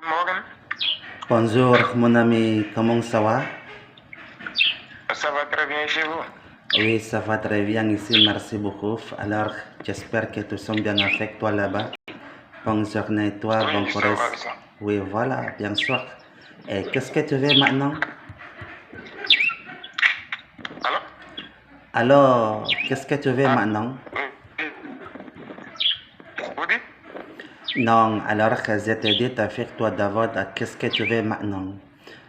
Morgan, Bonjour mon ami, comment ça va? ça va très bien chez vous? Oui, ça va très bien ici, merci beaucoup. Alors, j'espère que tout sont bien avec toi là-bas. Bonne journée toi, bon Oui, ça courage. va, ça. Oui, voilà, bien sûr. Et qu'est-ce que tu veux maintenant? Alors? Alors, qu'est-ce que tu veux Ah, maintenant? oui. Vous dites? Non, alors que je t'ai dit, toi d'abord, qu'est-ce que tu veux maintenant?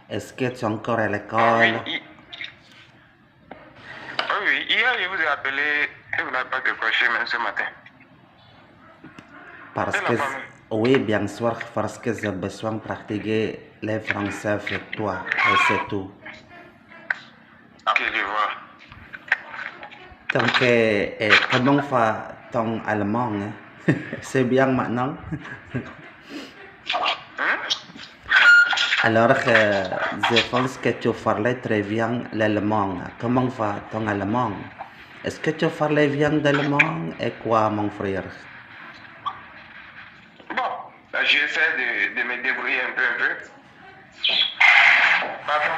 Est-ce que tu es encore à Ah oui, l'école? oui, hier je vous ai appelé et vous n'avez pas décroché même ce matin. Parce C'est que, la famille. oui, bien sûr, parce que j'ai besoin de pratiquer le français avec toi, et c'est tout. Ok, je vois. Donc, comment va ton allemand? Hein? C'est bien maintenant? Hein? Alors, je pense que tu parlais très bien l'allemand. Comment va ton allemand? Est-ce que tu parlais bien d'allemand? Et quoi, mon frère? Bon, j'essaie de me débrouiller un peu. Pardon.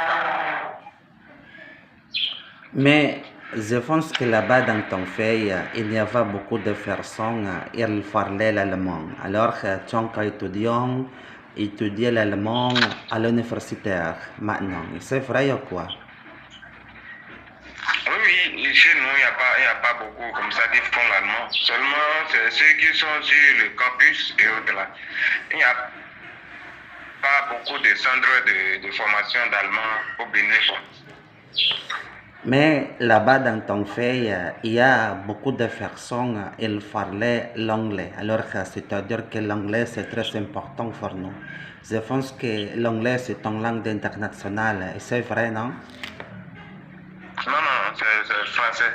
Mais je pense que là-bas dans ton pays, il y avait beaucoup de personnes, ils parlaient l'allemand. Alors, tu es étudiant, étudier l'allemand à l'universitaire maintenant. C'est vrai ou quoi? Oui, chez nous, il n'y a pas beaucoup comme ça qui font l'allemand. Seulement, c'est ceux qui sont sur le campus et au-delà. Il n'y a pas beaucoup de centres de formation d'allemand au Bénin. Mais là-bas dans ton pays, il y a beaucoup de personnes, ils parlaient l'anglais. Alors, c'est-à-dire que l'anglais, c'est très important pour nous. Je pense que l'anglais, c'est une langue internationale. Et c'est vrai, non? Non, non, c'est français.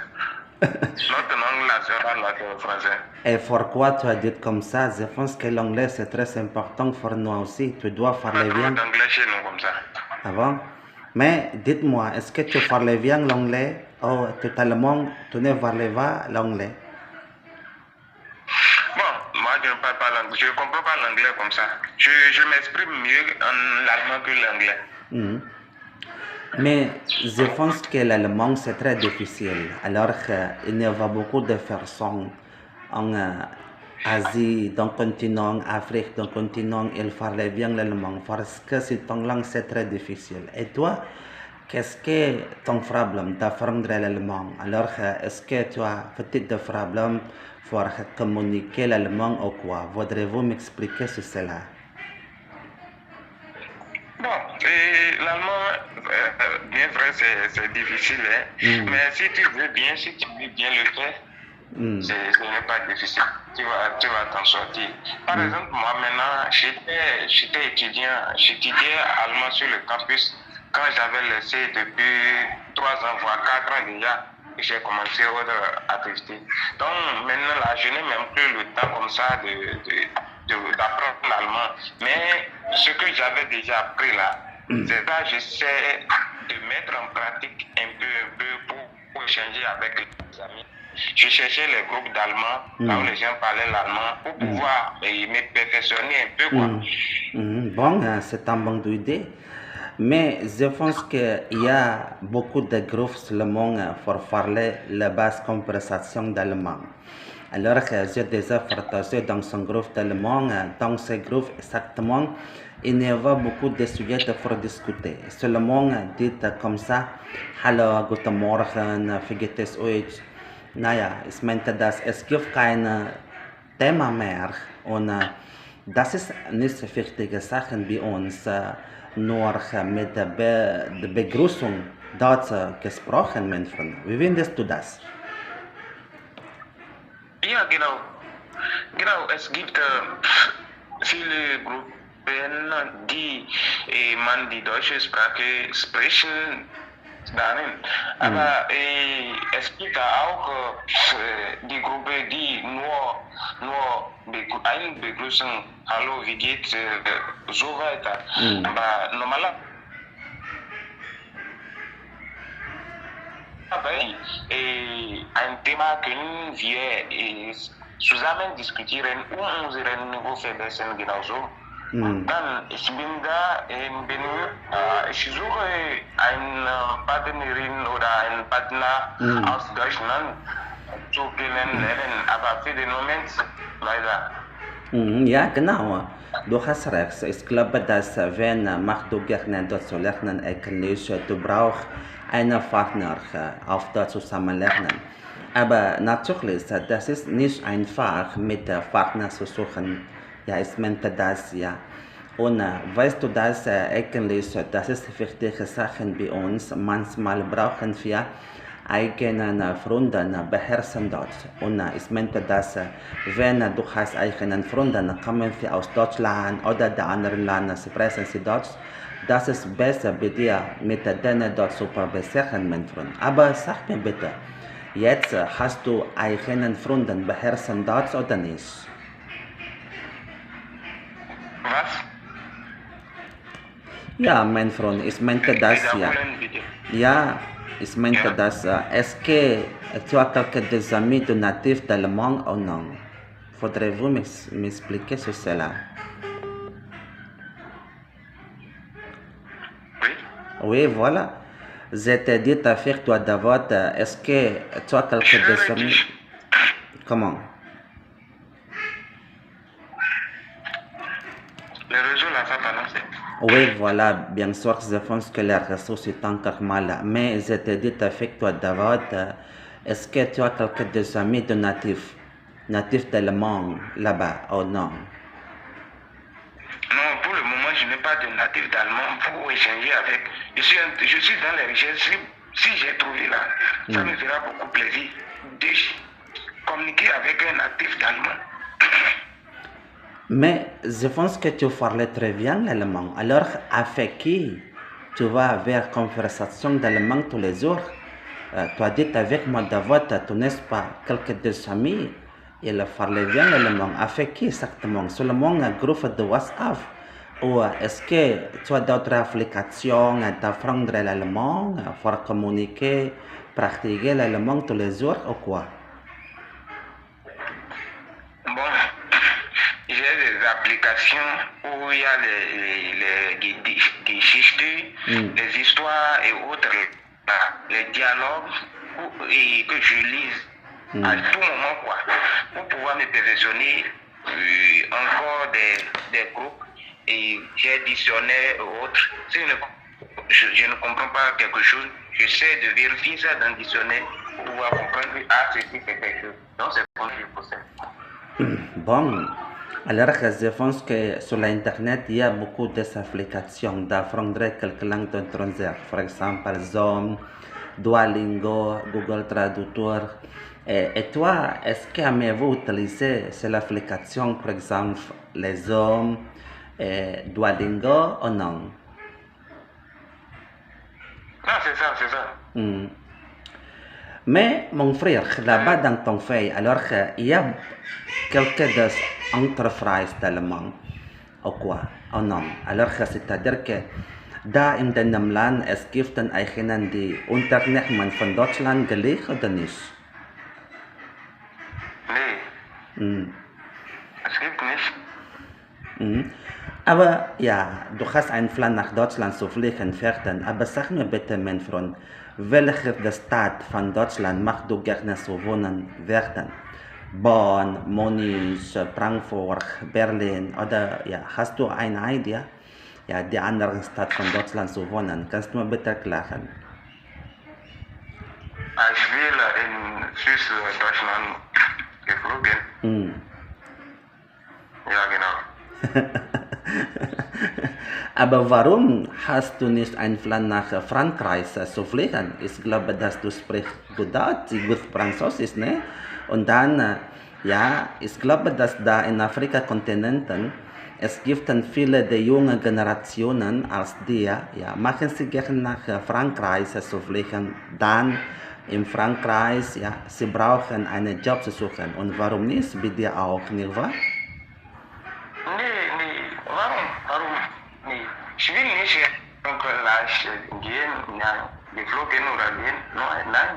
Notre langue nationale, là, c'est français. Et pourquoi tu as dit comme ça? Je pense que l'anglais, c'est très important pour nous aussi. Tu dois On a parler trop bien. d'anglais chez nous comme ça. Avant. Mais dites-moi, est-ce que tu parlais bien l'anglais? Oh, totalement, tu ne parlais pas l'anglais. Bon, moi, je ne parle pas l'anglais. Je ne comprends pas l'anglais comme ça. Je m'exprime mieux en allemand que l'anglais. Mhm. Mais je pense que l'allemand, c'est très difficile. Alors qu'il y a beaucoup de personnes en Asie, dans le continent, Afrique, dans le continent, ils parlaient bien l'allemand parce que c'est une langue, c'est très difficile. Et toi, qu'est-ce que ton problème d'apprendre l'allemand? Alors, est-ce que tu as peut-être des problèmes pour communiquer l'allemand ou quoi? Voudrez-vous m'expliquer sur cela? Bon, et l'allemand, bien vrai, c'est difficile, hein. Mais si tu veux bien le faire, ce n'est pas difficile. Tu vas t'en sortir. Par exemple, moi maintenant, j'étais étudiant, j'étudiais allemand sur le campus quand j'avais laissé depuis 3 ans, voire 4 ans déjà, que j'ai commencé autre activité. Donc maintenant, là, je n'ai même plus le temps comme ça d'apprendre l'allemand. Mais ce que j'avais déjà appris là, c'est ça, j'essaie de mettre en pratique un peu pour échanger avec les amis. Je cherchais les groupes d'allemand, là où les gens parlaient l'allemand, pour pouvoir me perfectionner un peu, quoi. Bon, c'est une bonne idée. Mais je pense qu'il y a beaucoup de groupes sur le monde pour parler la basse conversation d'allemand. Alors que j'ai déjà partagé dans son groupe d'allemand, dans ce groupe exactement, il y avait beaucoup de sujets pour discuter. Seulement dit comme ça, Hallo, guten Morgen, wie geht es euch? Naja, ich meinte, es gibt kein Thema mehr und das ist nicht wichtige Sachen bei uns, nur mit der Begrüßung dort gesprochen, mein Freund. Wie findest du das? Ja, genau. Genau, es gibt viele Gruppen, die man die deutsche Sprache sprechen darin. Aber es gibt auch die Gruppe, die nur eine Begrüßung, hallo, wie geht's, so weiter. Aber normalerweise ein Thema können wir zusammen diskutieren und unsere Niveau verbessern genauso. Ich bin da in Benue. Ich suche eine Partnerin oder einen Partner aus Deutschland zu kennenlernen, aber für den Moment leider. Ja, genau. Du hast recht. Ich glaube, dass wenn du gerne Deutsch zu lernen eigentlich, du brauchst einen Partner auf Deutsch zusammenlernen. Aber natürlich, das ist nicht einfach, mit Partnern zu suchen. Ja, ich meinte das, ja. Und weißt du, dass eigentlich, das ist wichtige Sachen bei uns. Manchmal brauchen wir eigenen Freunden beherrschen Deutsch. Und ich meinte, dass wenn du hast eigenen Freunden, kommen wir aus Deutschland oder der anderen Länder, sprechen sie Deutsch. Das ist besser bei dir, mit denen Deutsch zu verbessern, mein Freund. Aber sag mir bitte, jetzt hast du eigenen Freunden beherrschen Deutsch oder nicht? Was? Ja, mein Freund, ich meinte das ja. Ja, ich meinte das. Est-ce que tu as quelques des amis de natifs d'allemand ou non? Faudrait-vous m'expliquer sur cela? Oui. Oui, voilà. Je t'ai dit avec toi d'abord, est-ce que tu as quelques des amis? Comment? Le réseau l'a pas balancé. Oui, voilà, bien sûr, je pense que les réseaux c'est encore mal. Mais je t'ai dit avec toi d'abord, est-ce que tu as quelques des amis de natifs d'allemand là-bas ou non? Non, pour le moment, je n'ai pas de natif d'allemand pour échanger avec. Je suis dans les recherches. Si j'ai trouvé là, ça me fera beaucoup plaisir de communiquer avec un natif d'allemand. Mais je pense que tu parlais très bien l'allemand. Alors, avec qui tu vas avoir conversation d'allemand tous les jours? Tu as dit avec moi d'abord, tu n'es pas quelques des amis. Il parlait bien l'allemand. Avec qui exactement? Seulement un groupe de WhatsApp? Ou est-ce que tu as d'autres applications d'apprendre l'allemand pour communiquer, pratiquer l'allemand tous les jours ou quoi? Bon, j'ai des applications où il y a les geschichten, les histoires et autres, les dialogues que je lise à tout moment, quoi, pour pouvoir me perfectionner encore des groupes et j'ai dictionnaire et autres. Si je ne comprends pas quelque chose, j'essaie de vérifier ça dans le dictionnaire pour pouvoir comprendre ceci c'est quelque chose. Donc c'est comme je procède. Bon, alors je pense que sur l'internet il y a beaucoup d'applications d'apprendre quelques langues étrangères, par exemple Zoom, Duolingo, Google Traductor. Et toi, est-ce qu'aimez-vous utiliser cette application, par exemple les Zoom, Duolingo ou non? Non, c'est ça. Mais mon frère, là-bas dans ton pays, alors il y a quelques entreprises d'allemand ou quoi, ou non? Alors c'est-à-dire que da in deinem Land es gibt eigenen die Unternehmen von Deutschland gelegt oder nicht? Nee. Es gibt nicht. Aber ja, du hast einen Plan nach Deutschland zu fliegen, werden. Aber sag mir bitte, mein Freund, welche Stadt von Deutschland magst du gerne zu wohnen werden? Bonn, Munich, Frankfurt, Berlin oder ja, hast du eine Idee? Ja, die andere Stadt von Deutschland zu wohnen. Kannst du mir bitte erklären? Ich will in Süddeutschland geflogen. Ja, genau. Aber warum hast du nicht einen Plan nach Frankreich zu fliegen? Ich glaube, dass du sprichst gut Deutsch, gut Französisch, ne? Und dann, ja, ich glaube, dass da in Afrika-Kontinenten es gibt viele der jungen Generationen als dir, ja, machen sie gerne nach Frankreich zu fliegen, dann in Frankreich, ja, sie brauchen einen Job zu suchen. Und warum nicht? Bei dir auch, nicht wahr? Nee, warum? Nee, ich will nicht in Frankreich gehen, ja, geflogen oder gehen, nein.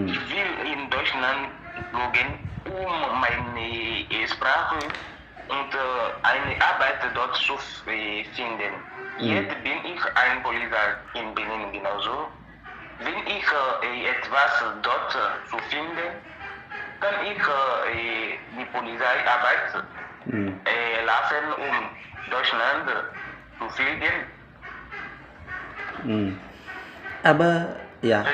Ich will in Deutschland geflogen, um meine Sprache und eine Arbeit dort zu finden. Jetzt bin ich ein Polizei in Benin genauso. Wenn ich etwas dort zu finden, kann ich die Polizeiarbeit lassen, um Deutschland zu fliegen. Aber, ja.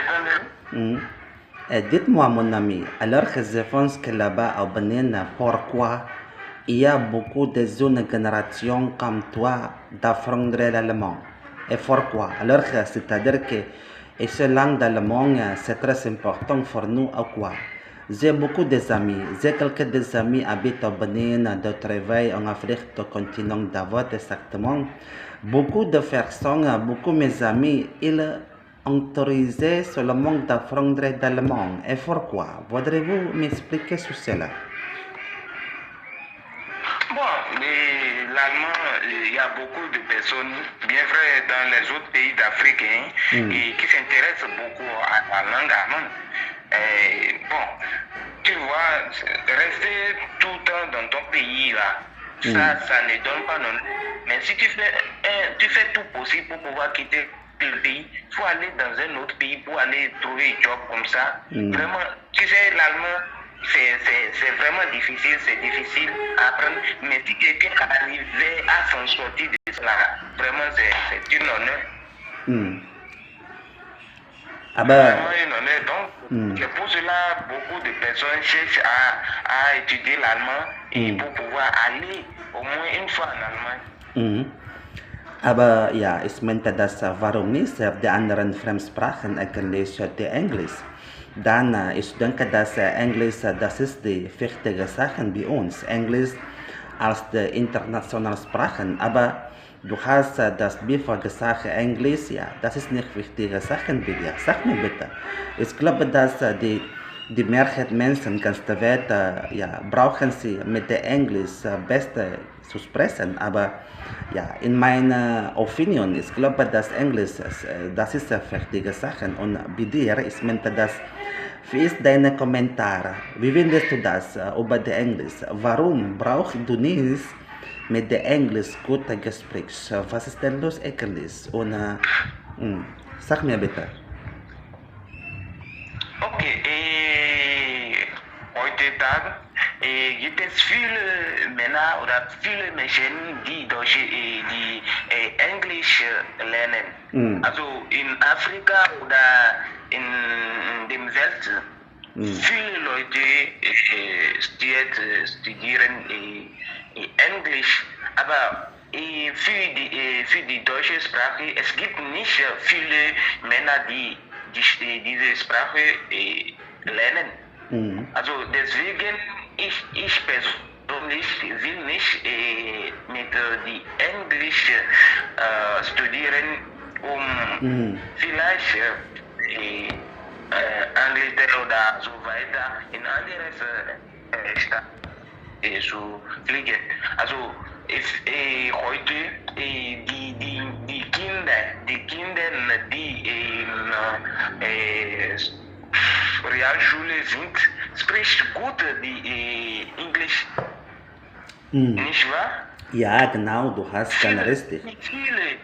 Dites-moi, mon ami, alors que je pense que là-bas au Bénin, pourquoi il y a beaucoup de jeunes générations comme toi d'apprendre l'allemand? Et pourquoi? Alors que c'est-à-dire que cette langue d'allemand, c'est très important pour nous ou quoi? J'ai beaucoup d'amis, j'ai quelques des amis habitent au Bénin, de travail en Afrique, du continent d'Avoine exactement. Beaucoup de personnes, beaucoup de mes amis, ils autorisé seulement d'apprendre l'allemand. Et pourquoi? Voudrez-vous m'expliquer sur cela? Bon, l'allemand, il y a beaucoup de personnes, bien vrai, dans les autres pays d'Afrique, qui s'intéressent beaucoup à la langue allemande. Bon, tu vois, rester tout le temps dans ton pays, là, ça ne donne pas non. Mais si tu fais tout possible pour pouvoir quitter le pays, il faut aller dans un autre pays pour aller trouver un job comme ça. Vraiment, tu sais, l'allemand, c'est vraiment difficile, c'est difficile à apprendre. Mais si quelqu'un arrive à s'en sortir de cela, vraiment, c'est une honneur. Vraiment une honneur. Donc, c'est pour cela beaucoup de personnes cherchent à étudier l'allemand et pour pouvoir aller au moins une fois en Allemagne. Aber ja, ich meinte das, warum nicht die anderen Fremdsprachen eigentlich die Englisch? Dann, ich denke, dass Englisch, das ist die wichtige Sache bei uns. Englisch als die internationale Sprache. Aber du hast das bevor gesagt, Englisch, ja, das ist nicht wichtige Sache bei dir. Sag mir bitte. Ich glaube, dass die Mehrheit Menschen ganz der Welt, ja, brauchen sie mit der Englisch beste zu sprechen. Aber ja, in meiner Opinion, ich glaube, dass Englisch, das ist eine wichtige Sache. Und bei dir, ich meinte, dass, wie ist dein Kommentar? Wie findest du das über die Englisch? Warum brauchst du nicht mit der Englisch gute Gespräche? Was ist denn los eigentlich? Und sag mir bitte. Okay, heutzutage gibt es viele Männer oder viele Menschen, die Englisch lernen. Also in Afrika oder in dem Welt, viele Leute studieren Englisch, aber für die deutsche Sprache, es gibt nicht viele Männer, die diese Sprache lernen. Also deswegen, ich persönlich will nicht mit die Englisch studieren, um vielleicht Angleterre oder so weiter in andere Staaten zu fliegen. Also heute die Kinder, die in Realschule sind, spricht gut die Englisch, nicht wahr? Ja, genau, du hast ganz richtig. Viele.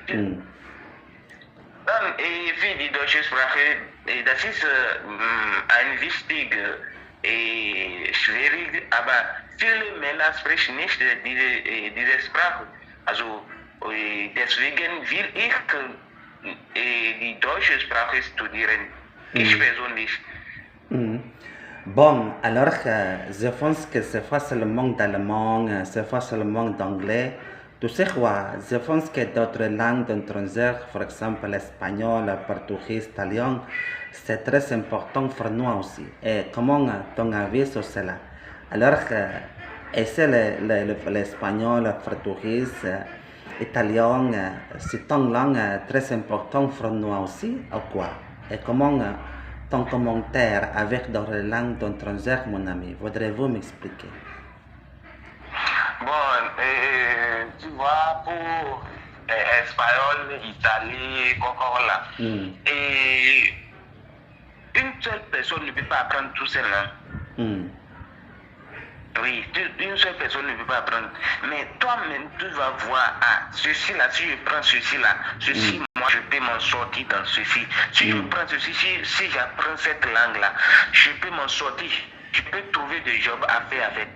Dann für die deutsche Sprache, das ist ein wichtiger, schwierig, aber viele Männer sprechen nicht diese Sprache. Also deswegen will ich die deutsche Sprache studieren. Ich persönlich. Bon, alors je pense que c'est pas seulement d'allemand, c'est pas seulement d'anglais. Tu sais quoi, je pense que d'autres langues étrangères, par exemple l'espagnol, le portugais, l'italien, c'est très important pour nous aussi. Et comment ton avis sur cela? Alors, est-ce l'espagnol, le portugais, l'italien, c'est une langue très importante pour nous aussi, ou quoi? Et comment ton commentaire avec d'autres langues étrangères, mon ami? Voudrez-vous m'expliquer? Bon, tu vois, pour espagnol, italien, là, et une seule personne ne peut pas apprendre tout cela. Oui, une seule personne ne peut pas apprendre. Mais toi-même, tu vas voir, ah, ceci là, si je prends ceci là, ceci, moi, je peux m'en sortir dans ceci. Si je prends ceci, si j'apprends cette langue là, je peux m'en sortir. Je peux trouver des jobs à faire avec.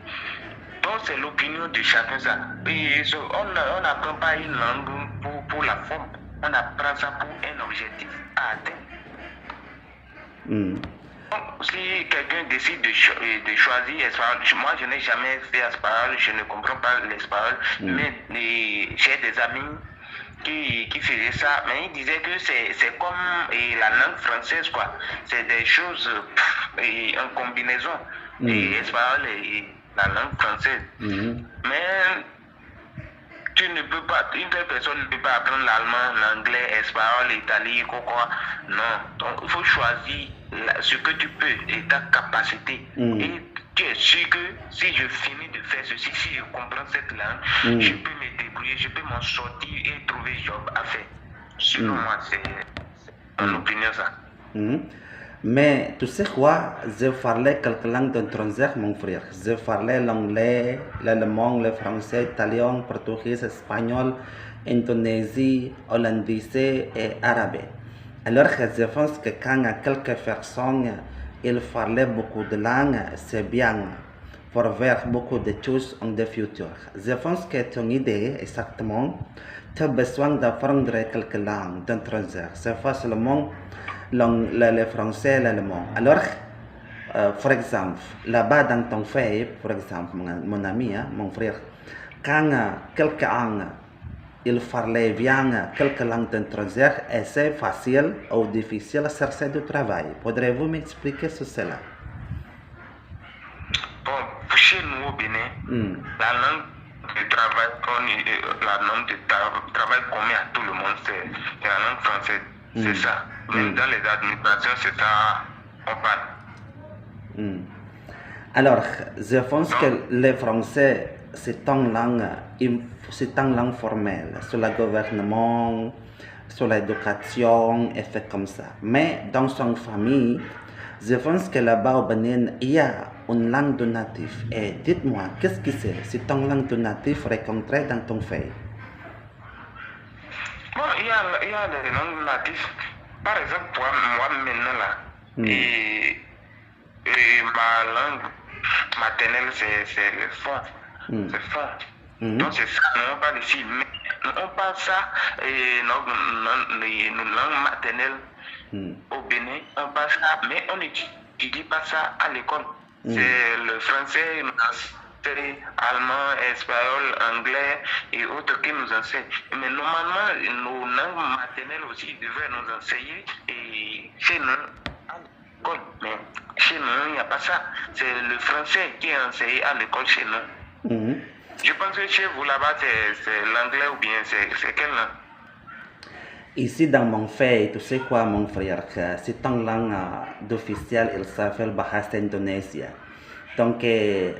Donc, c'est l'opinion de chacun ça. Et on n'apprend pas une langue pour la forme. On apprend ça pour un objectif à atteindre. Si quelqu'un décide de choisir espagnol, moi je n'ai jamais fait espagnol, je ne comprends pas l'espagnol, mais j'ai des amis qui faisaient ça, mais ils disaient que c'est comme la langue française, quoi. C'est des choses en combinaison, espagnol et la langue française. Mais tu ne peux pas, une telle personne ne peut pas apprendre l'allemand, l'anglais, l'espagnol, l'italien, quoi. Non. Donc, il faut choisir ce que tu peux et ta capacité. Et tu es sûr que si je finis de faire ceci, si je comprends cette langue, je peux me débrouiller, je peux m'en sortir et trouver un job à faire. Selon moi, c'est mon opinion, ça. Mais tu sais quoi, je parlais quelques langues étrangères, mon frère. Je parlais l'anglais, l'allemand, le français, l'italien, le portugais, l'espagnol, l'indonésien, l'hollandais et l'arabe. Alors je pense que quand quelques personnes ils parlaient beaucoup de langues, c'est bien pour voir beaucoup de choses en le futur. Je pense que ton idée, exactement, tu as besoin d'apprendre quelques langues étrangères. C'est pas seulement le français et l'allemand. Alors, par exemple, là-bas dans ton pays, par exemple, mon ami, mon frère, quand quelqu'un il parlait bien quelques langues étrangères, est-ce facile ou difficile à chercher du travail? Pourriez-vous m'expliquer sur cela? Bon, chez nous au Bénin, la langue de travail commun à tout le monde, c'est la langue française. C'est ça. Même dans les administrations, c'est ça on parle. Alors, je pense que le français, c'est une langue formelle sur le gouvernement, sur l'éducation, et fait comme ça. Mais dans son famille, je pense que là-bas au Bénin, il y a une langue de natif. Et dites-moi, qu'est-ce que c'est? C'est une langue de natif rencontrée dans ton pays. Bon, il y a des langues natives. Par exemple, moi maintenant là, et ma langue maternelle, c'est le fond. C'est fond. Donc c'est ça, on parle ici. Mais on parle ça, et nos langues maternelles au Bénin, on parle ça, mais on n'étudie pas ça à l'école. C'est le français, allemand, espagnol, anglais et autres qui nous enseignent. Mais normalement, nos langues maternelles aussi devraient nous enseigner et chez nous, à l'école. Mais chez nous, il n'y a pas ça. C'est le français qui est enseigné à l'école chez nous. Je pense que chez vous là-bas, c'est l'anglais ou bien c'est quelle langue? Ici dans mon pays, tu sais quoi mon frère, c'est une langue officielle, il s'appelle Bahasa Indonesia. Donc, je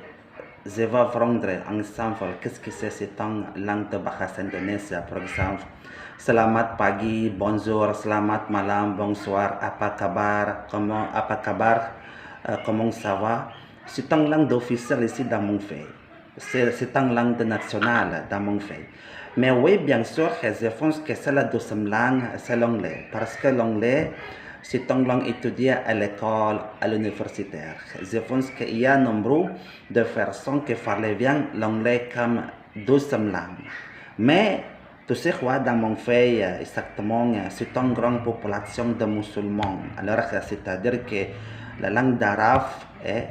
vais apprendre ensemble qu'est-ce que c'est une langue de Bahasa Indonesia. Par exemple, selamat pagi, bonjour, selamat malam, bonsoir, apa kabar, comment ça va. C'est une langue officielle ici dans mon pays. C'est une langue nationale dans mon pays. Mais oui, bien sûr, je pense que c'est la deuxième langue, c'est l'anglais. Parce que l'anglais, c'est une langue étudiée à l'école, à l'université. Je pense qu'il y a nombre de personnes qui parlent bien l'anglais comme deuxième langue. Mais, tu sais quoi, dans mon pays, exactement, c'est une grande population de musulmans. Alors, c'est-à-dire que la langue d'arabe,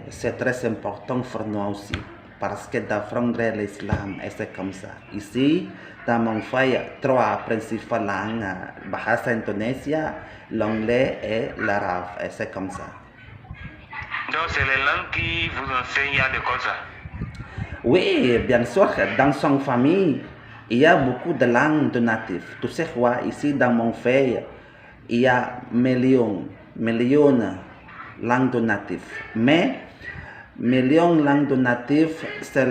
c'est très important pour nous aussi. Parce que d'apprendre l'islam, c'est comme ça. Ici, dans mon pays, trois principales langues, Bahasa Indonesia, l'anglais et l'arabe, et c'est comme ça. Donc, c'est les langues qui vous enseignent à l'école, ça? Oui, bien sûr, dans son famille, il y a beaucoup de langues de natifs. Tu sais quoi, ici dans mon pays, il y a millions de langues de natifs. Mais, millions de langues de natifs, c'est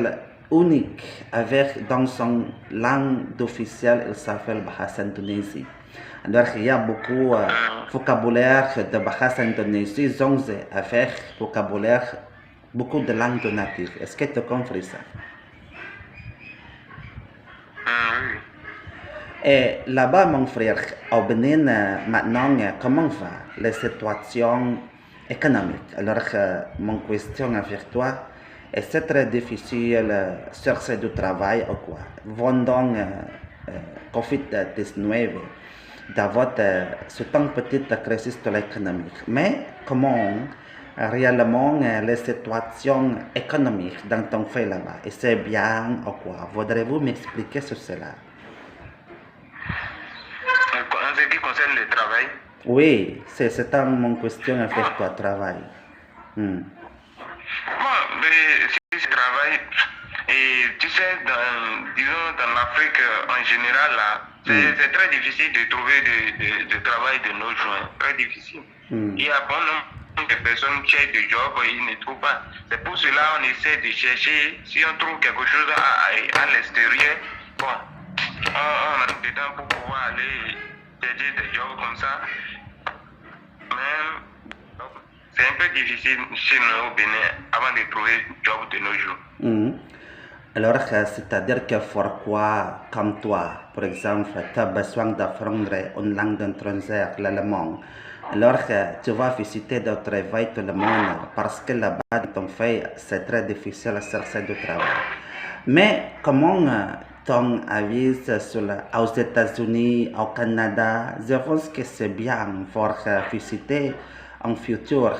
unique avec dans son langue officielle, il s'appelle Bahasa Indonesia. Alors il y a beaucoup de vocabulaire de Bahasa Indonesia, 11 avec vocabulaire beaucoup de langues natives. Est-ce que tu as compris ça? Oui. Et là-bas, mon frère, au Bénin, maintenant, comment va la situation économique? Alors, mon question avec toi, est-ce très difficile chercher du travail ou quoi? Pendant COVID-19, d'avoir ce temps petite crise de l'économie. Mais comment réellement la situation économique dans ton pays là-bas? Et c'est bien ou quoi? Voudrez-vous m'expliquer sur cela? En ce qui concerne le travail, Oui, c'est mon question avec toi, travail. bon, mais si je travaille, et tu sais, disons dans l'Afrique en général, là, c'est très difficile de trouver de travail de nos jours, hein, très difficile. Il y a bon nombre de personnes qui cherchent du job et ils ne trouvent pas. C'est pour cela qu'on essaie de chercher, si on trouve quelque chose à l'extérieur, bon, on a du temps pour pouvoir aller chercher des jobs comme ça. Mais c'est un peu difficile chez nous au Bénin avant de trouver un job de nos jours. Alors, c'est-à-dire que pourquoi, comme toi, par exemple, tu as besoin d'apprendre une langue étrangère, l'allemand, alors tu vas visiter d'autres travail tout le monde parce que là-bas, dans ton pays, c'est très difficile à chercher du travail. Mais comment ton avis aux États-Unis, au Canada, je pense que c'est bien pour visiter en futur.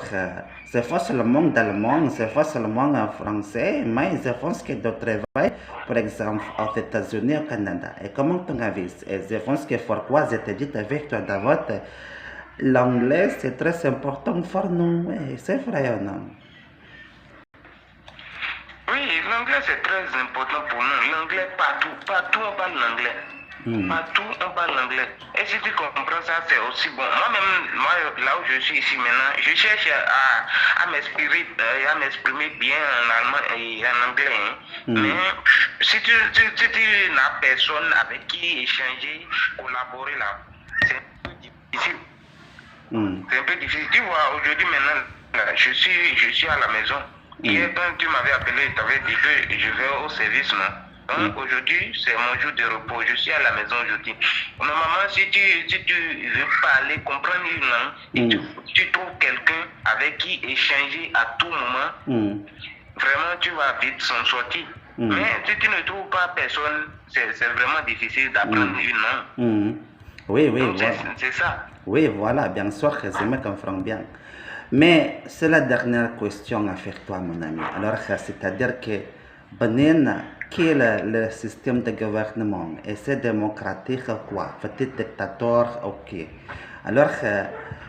C'est pas seulement d'allemand, c'est pas seulement en français, mais je pense que d'autres travail, par exemple, aux États-Unis, au Canada. Et comment ton avis? Et je pense que pourquoi je te dis avec toi d'abord, l'anglais c'est très important pour nous. C'est vrai ou non? Oui, l'anglais c'est très important pour nous. L'anglais partout on parle l'anglais. Partout on parle l'anglais. Et si tu comprends ça, c'est aussi bon. Moi, là où je suis ici maintenant, je cherche à m'exprimer bien en allemand et en anglais. Hein. Mais si tu n'as personne avec qui échanger, collaborer là, c'est un peu difficile. C'est un peu difficile. Tu vois, aujourd'hui maintenant, je suis à la maison. Hier, quand tu m'avais appelé, tu avais dit que je vais au service, non? Donc aujourd'hui, c'est mon jour de repos. Je suis à la maison aujourd'hui. Normalement, si tu veux parler, comprendre une langue, et tu trouves quelqu'un avec qui échanger à tout moment, vraiment, tu vas vite s'en sortir. Mais si tu ne trouves pas personne, c'est vraiment difficile d'apprendre une langue. Oui, Donc, voilà. c'est ça. Oui, voilà, bien sûr que je me comprends bien. Mais c'est la dernière question avec toi, mon ami. Alors, c'est-à-dire que Benin, quel est le système de gouvernement? Est-ce démocratique ou quoi? Petit dictateur, ok. Alors,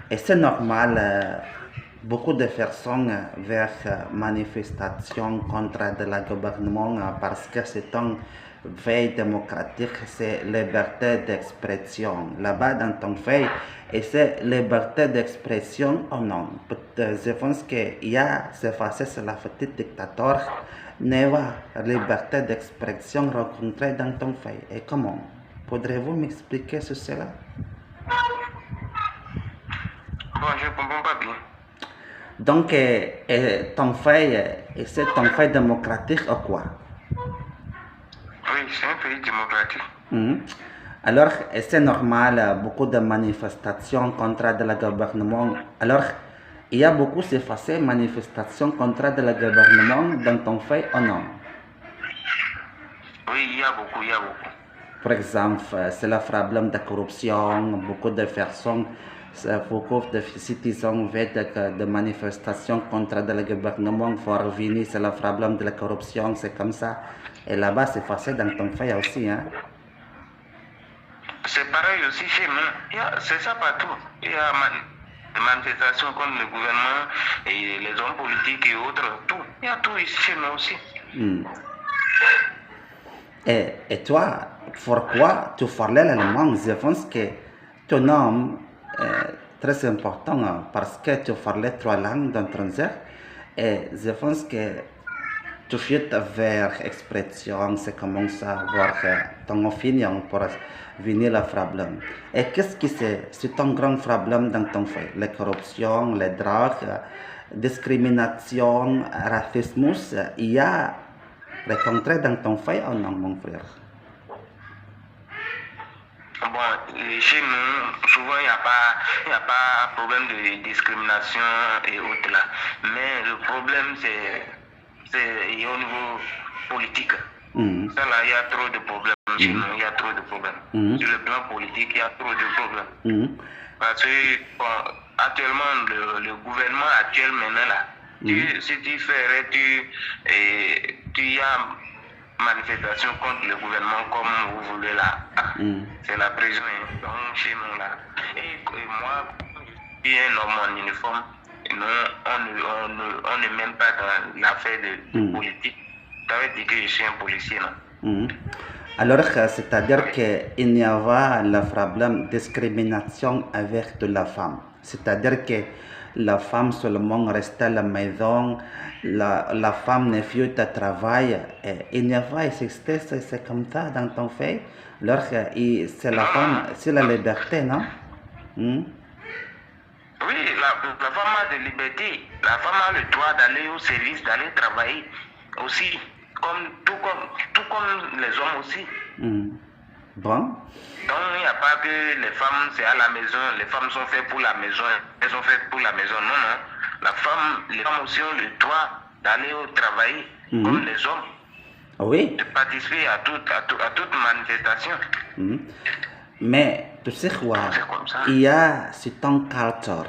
est-ce normal, beaucoup de personnes vers manifestation contre le gouvernement parce que c'est un veille démocratique, c'est liberté d'expression. Là-bas, dans ton pays, et c'est liberté d'expression ou non? Je pense qu'il y a, c'est facile, c'est la petite dictateur, n'est pas liberté d'expression rencontrée dans ton pays. Et comment? Pourriez-vous m'expliquer sur cela? Bon, je ne comprends pas bien. Donc, ton pays, c'est ton pays démocratique ou quoi? Oui, c'est un pays démocratique. Alors, c'est normal, beaucoup de manifestations contre le gouvernement. Alors, il y a beaucoup de manifestations contre le gouvernement dans ton pays ou non? Oui, il y a beaucoup. Par exemple, c'est le problème de corruption, beaucoup de personnes, beaucoup de citoyens veulent de manifestations contre le gouvernement pour revenir, c'est le problème de la corruption, c'est comme ça. Et là-bas, c'est facile dans ton pays aussi, hein? C'est pareil aussi chez nous. C'est ça partout. Il y a des manifestations contre le gouvernement et les hommes politiques et autres. Tout. Il y a tout ici chez nous aussi. Et toi, pourquoi tu parlais l'allemand? Je pense que ton nom est très important parce que tu parlais trois langues étrangères. Et je pense que tu fuites vers expression, c'est commence à voir ton opinion pour venir le problème. Et qu'est-ce qui c'est un grand problème dans ton fait? La corruption, les drogues, discrimination, racisme, il y a rencontré dans ton fait ou non, mon frère? Bon, chez nous, souvent, il n'y a pas problème de discrimination et autres là. Mais le problème, c'est au niveau politique. Ça là, il y a trop de problèmes chez nous, il y a trop de problèmes. Sur le plan politique, il y a trop de problèmes. Parce que, bon, actuellement, le gouvernement actuel maintenant là, si tu ferais, tu y as manifestation contre le gouvernement comme vous voulez là. C'est la prison, donc chez nous là. Et moi, je suis un homme en uniforme. On ne mène pas dans l'affaire de politique. Ça veut dire que je suis un policier là. Alors, c'est-à-dire qu'il n'y a pas le problème de discrimination avec de la femme. C'est-à-dire que la femme seulement reste à la maison, la femme ne fait pas de travail. Il n'y a pas, c'est comme ça dans ton fait. Alors, c'est la femme, c'est la liberté, non? Oui, la femme a de liberté. La femme a le droit d'aller au service, d'aller travailler aussi. Tout comme les hommes aussi. Bon. Donc il n'y a pas que les femmes c'est à la maison, les femmes sont faites pour la maison, elles sont faites pour la maison. Non, non. Les femmes aussi ont le droit d'aller au travail comme les hommes. Oui. De participer à toute manifestation. Mais tu sais quoi? Il y a une culture.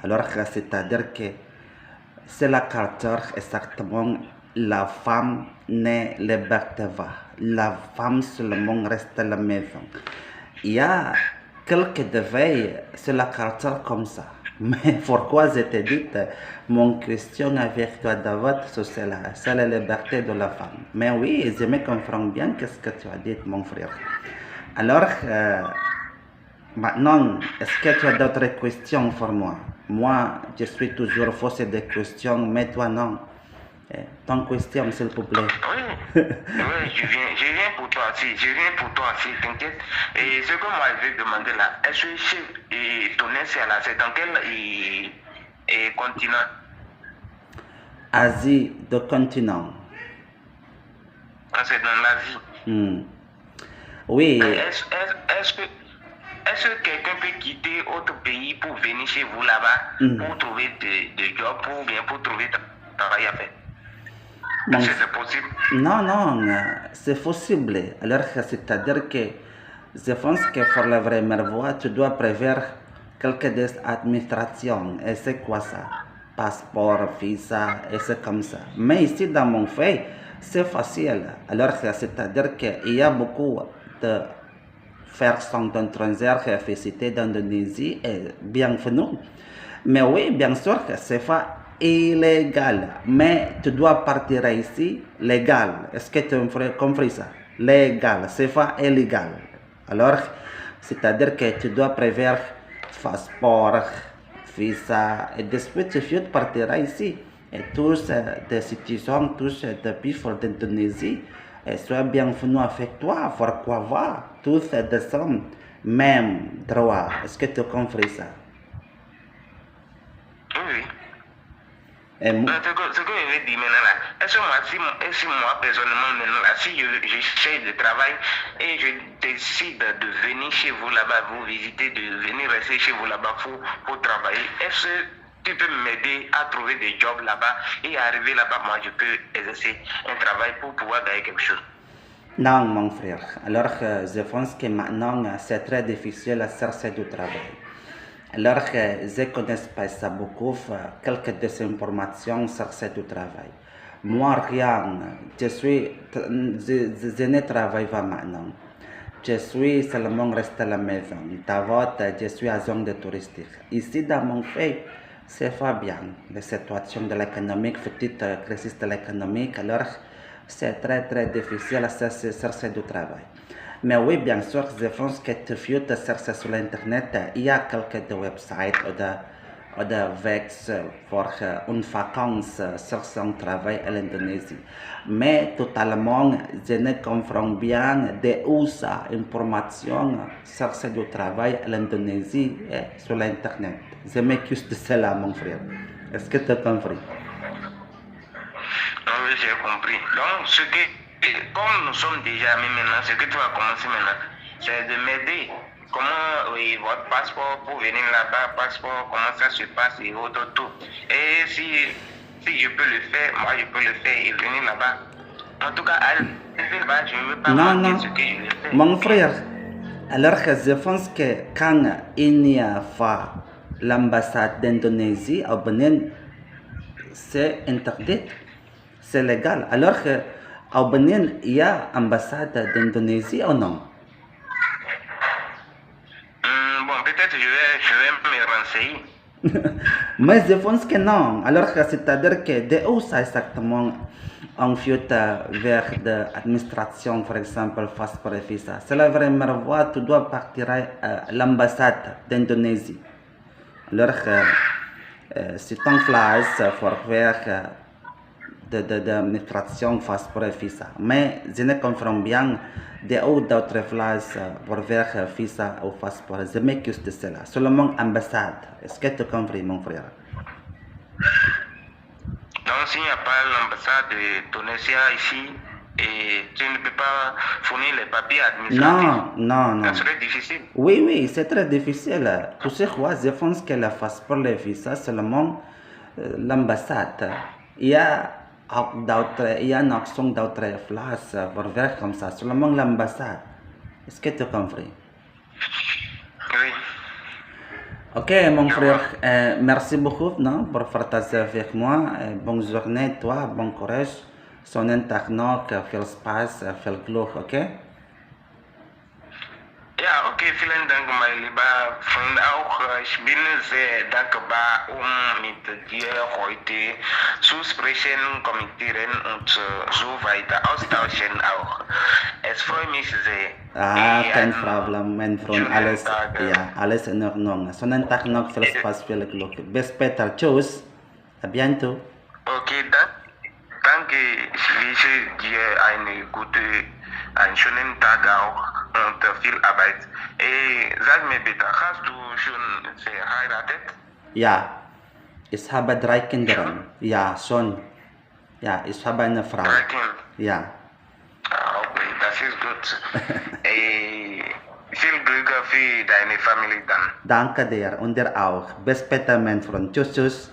Alors c'est-à-dire que c'est la culture exactement. La femme ne liberté pas. La femme seulement reste à la maison. Il y a quelques déveils sur la culture comme ça. Mais pourquoi je te dis, mon question avec toi, David, c'est la liberté de la femme. Mais oui, je me comprends bien ce que tu as dit, mon frère. Alors, maintenant, est-ce que tu as d'autres questions pour moi? Moi, je suis toujours faussé des questions, mais toi non. Ton question, s'il vous plaît. Oui, je viens pour toi aussi, t'inquiète. Et ce que moi je vais demander là, est-ce que ton essai là, c'est dans quel continent? Asie, de continent. C'est dans l'Asie. Oui. Est-ce que quelqu'un peut quitter autre pays pour venir chez vous là-bas, pour trouver des jobs, ou bien pour trouver travail à faire? Est-ce que c'est possible? Non, c'est possible. Alors, c'est-à-dire que je pense que pour la vraie voie, tu dois prévoir quelques administrations. Et c'est quoi ça? Passeport, visa, et c'est comme ça. Mais ici, dans mon fait, c'est facile. Alors, c'est-à-dire qu'il y a beaucoup de faire son étrangère visiter d'Indonésie et bienvenue. Mais oui, bien sûr que c'est pas illégal, mais tu dois partir ici légal. Est-ce que tu as compris ça? Légal, c'est pas illégal. Alors, c'est-à-dire que tu dois prévoir passeport, visa, et depuis tu partiras ici. Et tous des citoyens, tous des peuples d'Indonésie, soient bienvenus avec toi. Pourquoi pas? Tous des hommes, même droit. Est-ce que tu as compris ça? Oui. Ce que je vais dire maintenant là, est-ce que moi personnellement maintenant là, si je cherche de travail et je décide de venir chez vous là-bas, vous visiter, de venir rester chez vous là-bas pour travailler, est-ce que tu peux m'aider à trouver des jobs là-bas et arriver là-bas, moi je peux exercer un travail pour pouvoir gagner quelque chose? Non, mon frère. Alors, je pense que maintenant, c'est très difficile à chercher du travail. Alors, je ne connais pas ça beaucoup, quelques désinformations chercher du travail. Moi, rien. Je ne travaille pas maintenant. Je suis seulement resté à la maison. D'abord, je suis agent de touristique. Ici, dans mon pays, c'est pas bien. La situation de l'économie, petite crise de l'économie, alors c'est très difficile à chercher du travail. Mais oui, bien sûr, je pense que tu peux chercher sur l'internet. Il y a quelques websites ou oder Wex pour une vacance sur son travail à l'Indonésie. Mais totalement, je ne comprends bien de où ça information sur ce travail à l'Indonésie et sur l'Internet. Je m'excuse de cela, mon frère. Est-ce que tu as compris? Oui, j'ai compris. Donc, comme nous sommes déjà amis maintenant, ce que tu vas commencer maintenant, c'est de m'aider. Comment votre passeport pour venir là-bas, passeport, comment ça se passe et autres, tout. Et si je peux le faire, moi je peux le faire et venir là-bas. En tout cas, là-bas, je ne veux pas manquer ce que je vais faire. Mon frère, alors je pense que quand il n'y a pas l'ambassade d'Indonésie au Bénin, c'est interdit, c'est légal. Alors qu'au Bénin, il y a ambassade d'Indonésie ou non? Bon, peut-être je vais me renseigner. Mais je pense que non. Alors c'est-à-dire que de où ça exactement on fait vers l'administration, par exemple, face pour le visa? C'est la vraie voie, tu dois partir à l'ambassade d'Indonésie. Alors c'est ton place pour faire d'administration face pour le visa. Mais je ne comprends bien de où d'autres places pour faire visa ou passeport. Je m'excuse de cela. Seulement ambassade. Est-ce que tu comprends, mon frère? Donc, s'il n'y a pas l'ambassade de Tunisia ici, et tu ne peux pas fournir les papiers administratifs. Non. Ça serait difficile. Oui, c'est très difficile. Tu sais quoi, je pense que la passeport, le visa, seulement l'ambassade. Il y a une option d'autres places pour faire comme ça, seulement l'ambassade. Est-ce que tu as compris? Oui. Ok, mon frère, merci beaucoup pour partager avec moi. Bonne journée, toi, bon courage. Sonen Tag nog veel spaas, veel geluk, oké? Ja, oké, vielen Dank, mein lieber Freund. Auch ich bin sehr dankbar, mit dir heute zu sprechen, kommentieren und so weiter austauschen auch. Es freut mich sehr. Kein Problem, mein Freund, alles in Ordnung. Sonen Tag nog veel spaas, veel geluk. Bis später, tschüss, a bientôt. Okay, danke, ich wünsche dir einen schönen Tag auch und viel Arbeit. Sag mir bitte, hast du schon verheiratet? Ja, ich habe 3 Kinder. Ja, schon. Ja, ich habe eine Frau. 3 Kinder? Ja. Okay, das ist gut. Viel Glück für deine Familie dann. Danke dir und dir auch. Bis später, mein Freund. Tschüss.